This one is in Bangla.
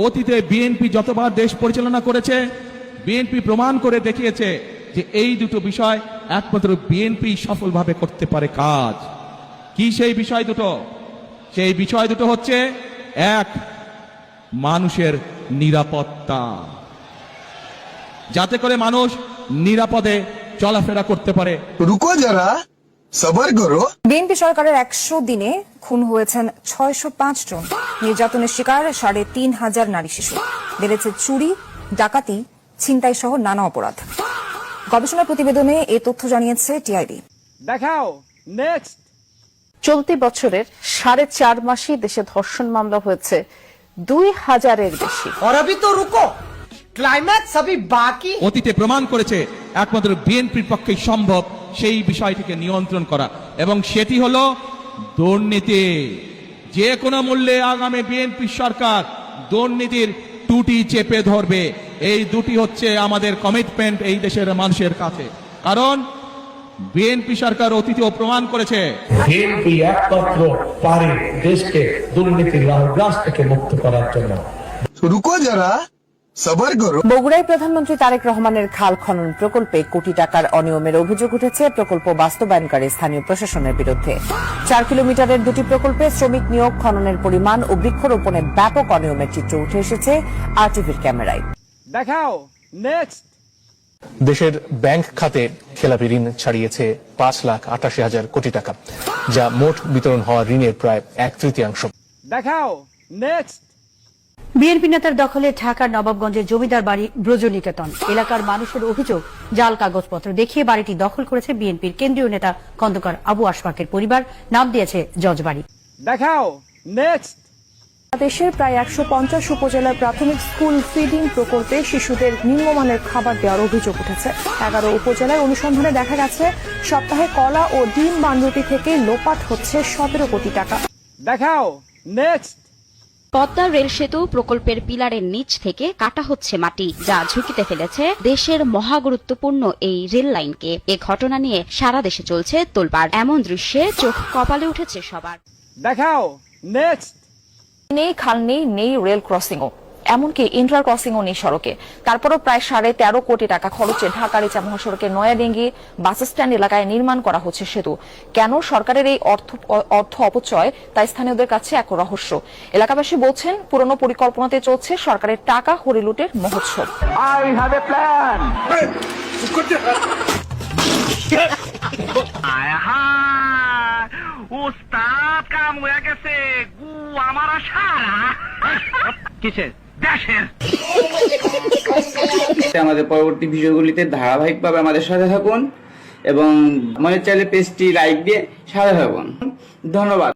অতীতে বিএনপি যতবার দেশ পরিচালনা করেছে, বিএনপি প্রমাণ করে দেখিয়েছে যে এই দুটো বিষয় একমাত্র বিএনপি সফলভাবে করতে পারে কাজ। কি সেই বিষয় দুটো? সেই বিষয় দুটো হচ্ছে, এক, মানুষের নিরাপত্তা, যাতে করে মানুষ নিরাপদে চলাফেরা করতে পারে। রুকো যারা, সবার করো। বিএনপি সরকারের 100 দিনে খুন হয়েছেন 605 জন, নির্যাতনের শিকার 3,500 নারী শিশু, বেড়েছে চুরি, ডাকাতি, ছিনতাই সহ নানা অপরাধ। গবেষণা প্রতিবেদনে এই তথ্য জানিয়েছে টিআইবি। দেখাও নেক্সট। চলতি বছরের 4.5 মাসে দেশে ধর্ষণ মামলা হয়েছে 2000-এর বেশি। और अभी तो रुको, क्लाइमैक्स अभी बाकी। অতীতে প্রমাণ করেছে একমাত্র বিএনপির পক্ষেই সম্ভব সেই বিষয়টিকে নিয়ন্ত্রণ করা, এবং সেটি হলো দুর্নীতি। যে কোনো মূল্যে আগামী বিএনপি সরকার দুর্নীতির টুটি চেপে ধরবে। এই দুটি হচ্ছে আমাদের কমিটমেন্ট এই দেশের মানুষের কাছে। কারণ বিএনপি সরকার অতীতেও প্রমাণ করেছে বিএনপি একমাত্র পারে দেশকে দুর্নীতির রাহগ্রাস থেকে মুক্ত করার জন্য। রুকো যারা, সবার করো। বগুড়ায় প্রধানমন্ত্রী তারেক রহমানের খাল খনন প্রকল্পে কোটি টাকার অনিয়মের অভিযোগ উঠেছে প্রকল্প বাস্তবায়নকারী স্থানীয় প্রশাসনের বিরুদ্ধে। 4 কিলোমিটারের দুটি প্রকল্পে শ্রমিক নিয়োগ, খননের পরিমাণ ও বৃক্ষরোপণে ব্যাপক অনিয়মের চিত্র উঠে এসেছে আরটিভির ক্যামেরায়। দেখাও নেক্সট। দেশের ব্যাংক খাতে খেলাপি ঋণ ছাড়িয়েছে 5,88,000 কোটি টাকা, যা মোট বিতরণ হওয়া ঋণের প্রায় 1/3। দেখাও নেক্সট। বিএনপি নেতার দখলে ঢাকার নবাবগঞ্জের জমিদার বাড়ি ব্রজনিকেতন এলাকার মানুষের অভিযোগ, জাল কাগজপত্র দেখিয়ে বাড়িটি দখল করেছে বিএনপির কেন্দ্রীয় নেতা খন্দকার আবু আশফাকের পরিবার, নাম দিয়েছে জজবাড়ি। দেখাও নেক্সট। দেশের প্রায় 150 উপজেলার প্রাথমিক স্কুল ফিডিং প্রকল্পে শিশুদের নিম্নমানের খাবার দেওয়ার অভিযোগ উঠেছে। 11 উপজেলায় অনুসন্ধানে দেখা গেছে সপ্তাহে কলা ও ডিম বানরুটি থেকে লোপাট হচ্ছে 17 কোটি টাকা। দেখাও নেক্সট। পদ্মা রেল সেতু প্রকল্পের পিলারের নিচ থেকে কাটা হচ্ছে মাটি, যা ঝুঁকিতে ফেলেছে দেশের মহাগুরুত্বপূর্ণ এই রেল লাইনকে। এ ঘটনা নিয়ে সারা দেশে চলছে তোলপাড়। এমন দৃশ্যে চোখ কপালে উঠেছে সবার। দেখাও নেক্সট। নেই খাল নেই, নেই রেল ক্রসিংও, এমনকি ইন্টার ক্রসিংও নেই সড়কে। তারপরও প্রায় 13.5 কোটি টাকা খরচে ঢাকা রিচা মহাসড়কের নয়াডেঙ্গি বাস স্ট্যান্ড এলাকায় নির্মাণ করা হচ্ছে সেতু। কেন সরকারের এই অর্থ অপচয় তা স্থানীয়দের কাছে এক রহস্য। এলাকাবাসী বলছেন, পুরনো পরিকল্পনাতে চলছে সরকারের টাকা হরিলুটের মহোৎসব। I have a plan. ওস্তাদ কাম হয়ে গেছে, গু আমার সারা কিসের দেশের। আমাদের পরবর্তী ভিডিওগুলিতে ধারাবাহিকভাবে আমাদের সাথে থাকুন এবং মনে চাইলে পেজটি লাইক দিয়ে সাথে থাকুন। ধন্যবাদ।